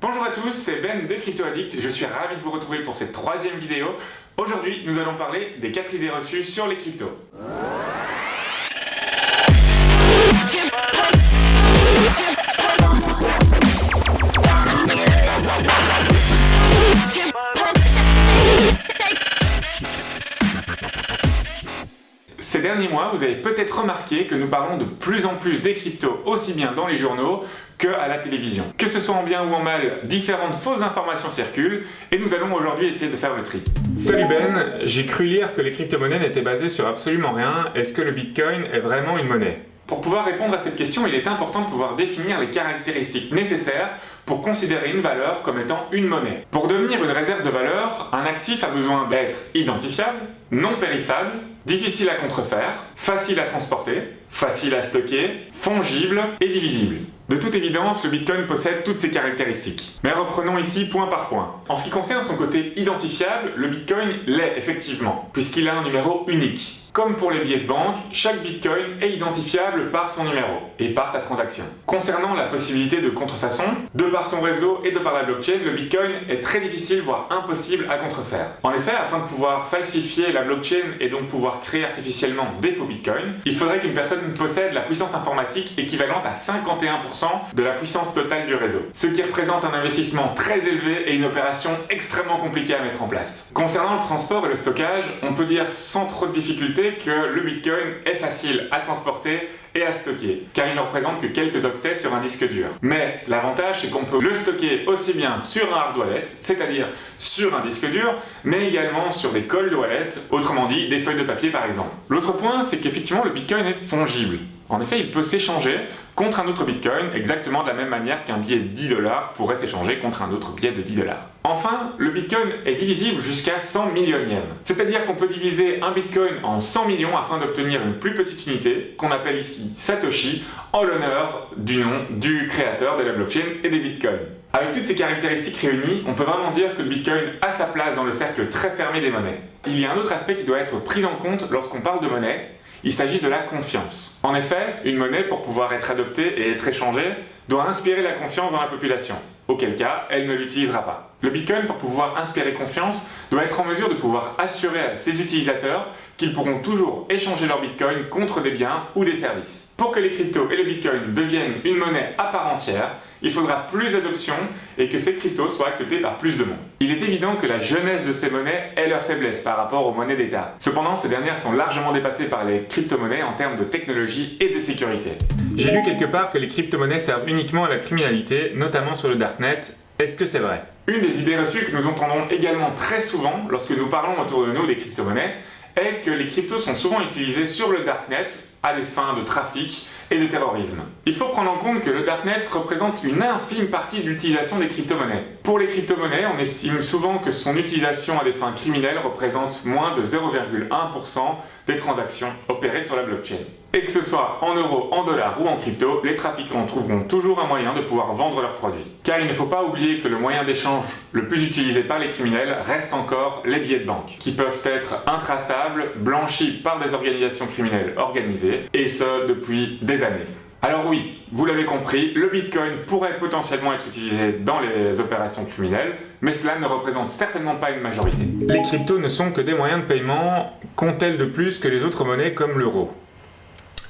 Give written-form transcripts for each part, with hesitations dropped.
Bonjour à tous, c'est Ben de Crypto Addict, je suis ravi de vous retrouver pour cette troisième vidéo. Aujourd'hui, nous allons parler des 4 idées reçues sur les cryptos. Ces derniers mois, vous avez peut-être remarqué que nous parlons de plus en plus des cryptos aussi bien dans les journaux que à la télévision. Que ce soit en bien ou en mal, différentes fausses informations circulent et nous allons aujourd'hui essayer de faire le tri. Salut Ben, j'ai cru lire que les crypto-monnaies n'étaient basées sur absolument rien. Est-ce que le Bitcoin est vraiment une monnaie? Pour pouvoir répondre à cette question, il est important de pouvoir définir les caractéristiques nécessaires pour considérer une valeur comme étant une monnaie. Pour devenir une réserve de valeur, un actif a besoin d'être identifiable, non périssable, difficile à contrefaire, facile à transporter, facile à stocker, fongible et divisible. De toute évidence, le Bitcoin possède toutes ces caractéristiques. Mais reprenons ici point par point. En ce qui concerne son côté identifiable, le Bitcoin l'est effectivement, puisqu'il a un numéro unique. Comme pour les billets de banque, chaque Bitcoin est identifiable par son numéro et par sa transaction. Concernant la possibilité de contrefaçon, de par son réseau et de par la blockchain, le Bitcoin est très difficile voire impossible à contrefaire. En effet, afin de pouvoir falsifier la blockchain et donc pouvoir créer artificiellement des faux Bitcoins, il faudrait qu'une personne possède la puissance informatique équivalente à 51% de la puissance totale du réseau, ce qui représente un investissement très élevé et une opération extrêmement compliquée à mettre en place. Concernant le transport et le stockage, on peut dire sans trop de difficultés que le Bitcoin est facile à transporter et à stocker, car il ne représente que quelques octets sur un disque dur. Mais l'avantage, c'est qu'on peut le stocker aussi bien sur un hard wallet, c'est-à-dire sur un disque dur, mais également sur des cold wallets, autrement dit des feuilles de papier par exemple. L'autre point, c'est qu'effectivement le Bitcoin est fongible. En effet, il peut s'échanger contre un autre Bitcoin exactement de la même manière qu'un billet de 10 $ pourrait s'échanger contre un autre billet de 10 $. Enfin, le Bitcoin est divisible jusqu'à 100 millionièmes. C'est-à-dire qu'on peut diviser un Bitcoin en 100 millions afin d'obtenir une plus petite unité, qu'on appelle ici Satoshi, en l'honneur du nom du créateur de la blockchain et des Bitcoins. Avec toutes ces caractéristiques réunies, on peut vraiment dire que le Bitcoin a sa place dans le cercle très fermé des monnaies. Il y a un autre aspect qui doit être pris en compte lorsqu'on parle de monnaie. Il s'agit de la confiance. En effet, une monnaie, pour pouvoir être adoptée et être échangée, doit inspirer la confiance dans la population, auquel cas, elle ne l'utilisera pas. Le Bitcoin, pour pouvoir inspirer confiance, doit être en mesure de pouvoir assurer à ses utilisateurs qu'ils pourront toujours échanger leur Bitcoin contre des biens ou des services. Pour que les cryptos et le Bitcoin deviennent une monnaie à part entière, il faudra plus d'adoption et que ces cryptos soient acceptés par plus de monde. Il est évident que la jeunesse de ces monnaies est leur faiblesse par rapport aux monnaies d'État. Cependant, ces dernières sont largement dépassées par les crypto-monnaies en termes de technologie et de sécurité. J'ai lu quelque part que les crypto-monnaies servent uniquement à la criminalité, notamment sur le darknet. Est-ce que c'est vrai? Une des idées reçues que nous entendons également très souvent lorsque nous parlons autour de nous des crypto-monnaies est que les cryptos sont souvent utilisés sur le darknet à des fins de trafic et de terrorisme. Il faut prendre en compte que le darknet représente une infime partie de l'utilisation des crypto-monnaies. Pour les crypto-monnaies, on estime souvent que son utilisation à des fins criminelles représente moins de 0,1% des transactions opérées sur la blockchain. Et que ce soit en euros, en dollars ou en crypto, les trafiquants trouveront toujours un moyen de pouvoir vendre leurs produits. Car il ne faut pas oublier que le moyen d'échange le plus utilisé par les criminels reste encore les billets de banque, qui peuvent être intraçables, blanchis par des organisations criminelles organisées, et ce depuis des années. Alors oui, vous l'avez compris, le Bitcoin pourrait potentiellement être utilisé dans les opérations criminelles, mais cela ne représente certainement pas une majorité. Les cryptos ne sont que des moyens de paiement, qu'ont-elles de plus que les autres monnaies comme l'euro?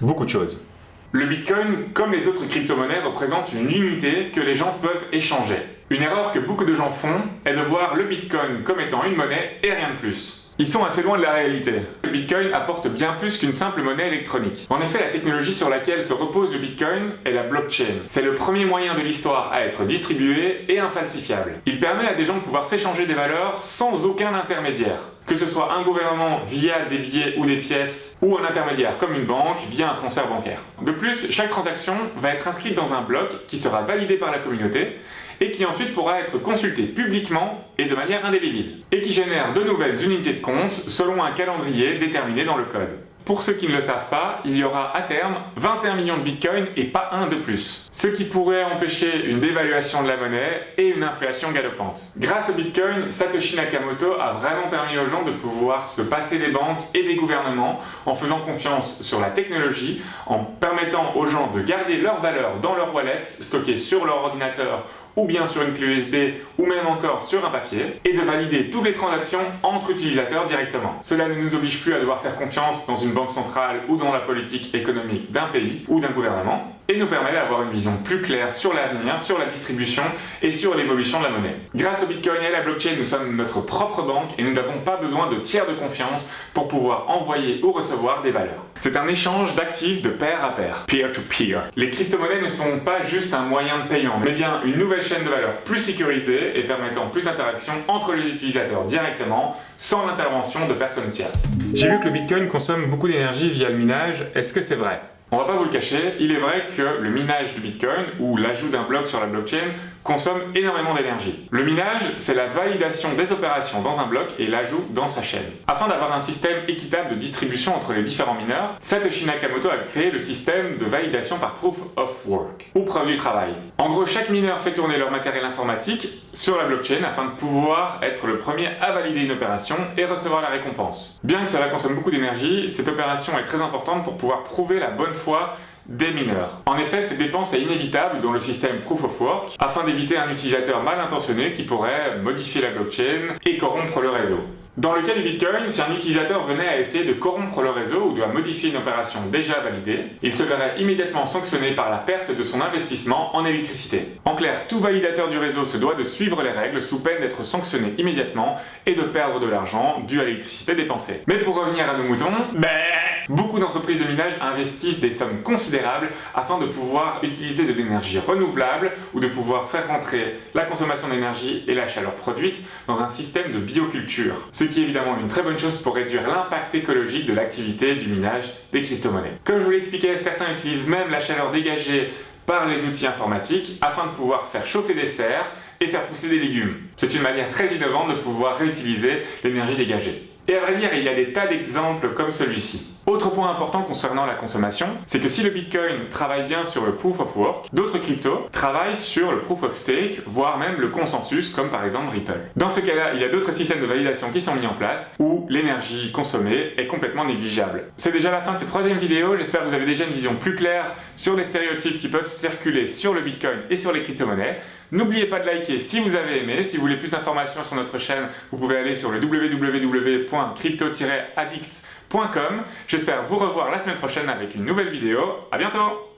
Beaucoup de choses. Le Bitcoin, comme les autres crypto-monnaies, représente une unité que les gens peuvent échanger. Une erreur que beaucoup de gens font est de voir le Bitcoin comme étant une monnaie et rien de plus. Ils sont assez loin de la réalité. Le Bitcoin apporte bien plus qu'une simple monnaie électronique. En effet, la technologie sur laquelle se repose le Bitcoin est la blockchain. C'est le premier moyen de l'histoire à être distribué et infalsifiable. Il permet à des gens de pouvoir s'échanger des valeurs sans aucun intermédiaire. Que ce soit un gouvernement via des billets ou des pièces, ou un intermédiaire comme une banque via un transfert bancaire. De plus, chaque transaction va être inscrite dans un bloc qui sera validé par la communauté et qui ensuite pourra être consulté publiquement et de manière indélébile, et qui génère de nouvelles unités de compte selon un calendrier déterminé dans le code. Pour ceux qui ne le savent pas, il y aura à terme 21 millions de bitcoins et pas un de plus. Ce qui pourrait empêcher une dévaluation de la monnaie et une inflation galopante. Grâce au bitcoin, Satoshi Nakamoto a vraiment permis aux gens de pouvoir se passer des banques et des gouvernements en faisant confiance sur la technologie, en permettant aux gens de garder leurs valeurs dans leur wallet, stockées sur leur ordinateur ou bien sur une clé USB ou même encore sur un papier, et de valider toutes les transactions entre utilisateurs directement. Cela ne nous oblige plus à devoir faire confiance dans une banque centrale ou dans la politique économique d'un pays ou d'un gouvernement, et nous permet d'avoir une vision plus claire sur l'avenir, sur la distribution et sur l'évolution de la monnaie. Grâce au Bitcoin et à la blockchain, nous sommes notre propre banque et nous n'avons pas besoin de tiers de confiance pour pouvoir envoyer ou recevoir des valeurs. C'est un échange d'actifs de pair à pair, peer-to-peer. Les crypto-monnaies ne sont pas juste un moyen de paiement, mais bien une nouvelle chaîne de valeur plus sécurisée et permettant plus d'interaction entre les utilisateurs directement, sans l'intervention de personnes tierces. J'ai vu que le Bitcoin consomme beaucoup d'énergie via le minage, est-ce que c'est vrai ? On va pas vous le cacher, il est vrai que le minage du Bitcoin, ou l'ajout d'un bloc sur la blockchain, consomme énormément d'énergie. Le minage, c'est la validation des opérations dans un bloc et l'ajout dans sa chaîne. Afin d'avoir un système équitable de distribution entre les différents mineurs, Satoshi Nakamoto a créé le système de validation par Proof of Work, ou preuve du travail. En gros, chaque mineur fait tourner leur matériel informatique sur la blockchain afin de pouvoir être le premier à valider une opération et recevoir la récompense. Bien que cela consomme beaucoup d'énergie, cette opération est très importante pour pouvoir prouver la bonne foi des mineurs. En effet, cette dépense est inévitable dans le système Proof of Work afin d'éviter un utilisateur mal intentionné qui pourrait modifier la blockchain et corrompre le réseau. Dans le cas du Bitcoin, si un utilisateur venait à essayer de corrompre le réseau ou de modifier une opération déjà validée, il se verrait immédiatement sanctionné par la perte de son investissement en électricité. En clair, tout validateur du réseau se doit de suivre les règles sous peine d'être sanctionné immédiatement et de perdre de l'argent dû à l'électricité dépensée. Mais pour revenir à nos moutons, beaucoup d'entreprises de minage investissent des sommes considérables afin de pouvoir utiliser de l'énergie renouvelable ou de pouvoir faire rentrer la consommation d'énergie et la chaleur produite dans un système de bioculture. Ce qui est évidemment une très bonne chose pour réduire l'impact écologique de l'activité du minage des crypto-monnaies. Comme je vous l'expliquais, certains utilisent même la chaleur dégagée par les outils informatiques afin de pouvoir faire chauffer des serres et faire pousser des légumes. C'est une manière très innovante de pouvoir réutiliser l'énergie dégagée. Et à vrai dire, il y a des tas d'exemples comme celui-ci. Autre point important concernant la consommation, c'est que si le Bitcoin travaille bien sur le Proof of Work, d'autres cryptos travaillent sur le Proof of Stake, voire même le consensus, comme par exemple Ripple. Dans ce cas-là, il y a d'autres systèmes de validation qui sont mis en place, où l'énergie consommée est complètement négligeable. C'est déjà la fin de cette troisième vidéo, j'espère que vous avez déjà une vision plus claire sur les stéréotypes qui peuvent circuler sur le Bitcoin et sur les crypto-monnaies. N'oubliez pas de liker si vous avez aimé. Si vous voulez plus d'informations sur notre chaîne, vous pouvez aller sur le www.crypto-addicts.com. J'espère vous revoir la semaine prochaine avec une nouvelle vidéo. À bientôt!